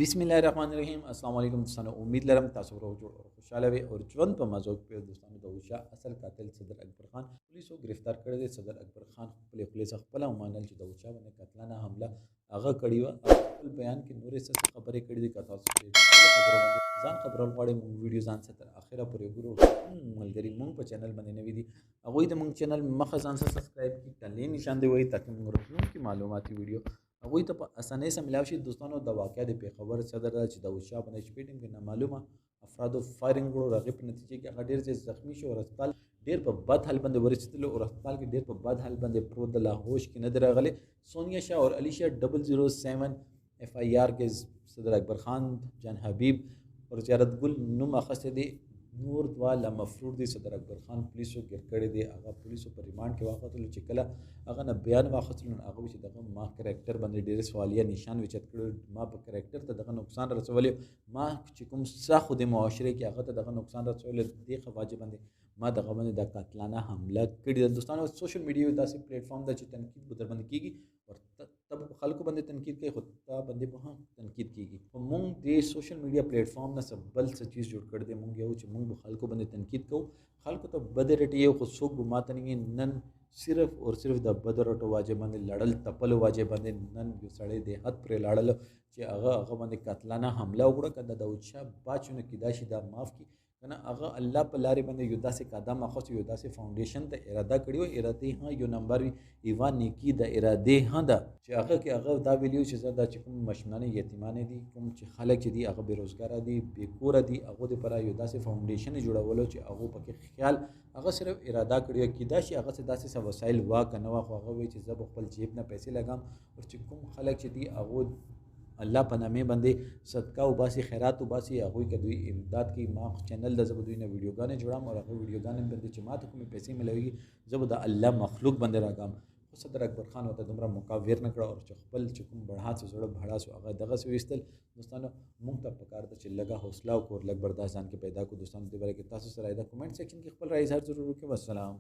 बिस्मिल्लाहिर्रहमानिर्रहीम अस्सलाम वालेकुम दोस्तों। उम्मीद लरम तासु रो जोड़ और खुशहाल वे और ژوند په مزو په دوستانو د وشا اصل قاتل صدر اکبر خان پولیسو گرفتار کړی دی. صدر اکبر خان خپل پولیس خپل ومانل چې د وشا باندې قتلانه حمله هغه کړی و. خپل بیان کې نورې څه خبرې کړې دي کته خبرو باندې ځان خبرول غواړي. مونږ ویډیو ځان سره اخره پورې ګورو. ملګری مونږ په چینل باندې نوی دي هغه د مونږ چینل مخه ځان سره سبسکرایب کړئ تلې نشان دی وای تاکي مونږ راتلونکي معلوماتي ویډیو هغوی ته په اسانۍ سره ملاوي شي. دوستانو د واقعیا د پیښور صدر چې د وشا باندې شپې ټیم کې نامعلومه افرادو فایرنګ وکړو. هغې په نتیجه کې هغه ډېر زخمي شو او هسپتال ډېر په بد حال باندې ورسېدلو او هسپتال کې ډېر په بد حال باندې پروت د لا هوش کې نه دی راغلی. سونیا شاه اور علی شاه 007 FIR کې صدر اکبر خان جان حبیب اور زیارت ګل نوم اخیستی دی. نور دوا لا مفرور دي. صدر اکبر خان پولیسو ګیر کړی دی. هغه پولیسو په ریمانډ کې واخیستلو چې کله هغه نه بیان واخیستلو نو هغه چې دغه ما کرکټر باندې ډېر سوالیه نشان وچت کړو. ما په کرکټر ته دغه نقصان رسولی ما چې کوم څه خو د معاشره کې هغه ته دغه نقصان رسولی دې خواجه باندې ما دغه باندې د قاتلانه حمله کړې ده. دوستانو سوشل میډیا یو داسې پلیټ فارم ده چې تنقید به در باندې کېږي او تب خلکو باندې تنقید کوي خو تا باندې به هم تنقید کېږي. خو مونږ د سوشل میډیا پلیټ فارم نه څه بل څه چیز جوړ کړی دی. مونږ یو چې مونږ به خلکو باندې تنقید کوو خلکو ته بد رټي خو څوک به ماته نه نن صرف اور صرف د بد رټو واجب باندې لړل تپل واجب باندې نن یو سړی د حد پرې لاړل چې هغه باندې قاتلانه حمله وکړه کده د وچا باچونه کې دا شي دا معاف کی کنه هغه الله په لارې باندې یو داسې قدم اخیست یو داسې فاونډیشن ته اراده کړی و. اراده ها یو نمبر ایوان نیکی د اراده ها ده چې هغه کې هغه دا ویلیو چې زړه چې کوم مشمنانه یتیمانه دي کوم چې خلک چې دي هغه بیروزګار دي بیکور دي هغه د پر یو داسې فاونډیشن جوړولو چې هغه پکې خیال هغه صرف اراده کړی کی دا شي هغه داسې وسایل واک نه واخ هغه وی چې زب خپل جیب نه پیسې لګام او چې کوم خلک چې دي هغه الله په نامه باندې صدقه او باسي خیرات او باسي هغه کې دوی امداد کوي. ما چینل د زبر دوی نه ویډیوګانې جوړم او هغه ویډیوګانې باندې چې ماته کومې پیسې ملوي زبر د الله مخلوق باندې راګم. خو صدر اکبر خان وته دومره مقاور نه کړ او چې خپل چې کوم بڑھا څه زړه بڑھا سو هغه دغه وستل. دوستانو مونږ ته پکار ته چې لګا حوصله او کور لګ برداشت ځان کې پیدا کو. دوستانو دې باره کې تاسو سره دا کمنټ سیکشن کې خپل رائے اظهار ضرور وکړئ. والسلام.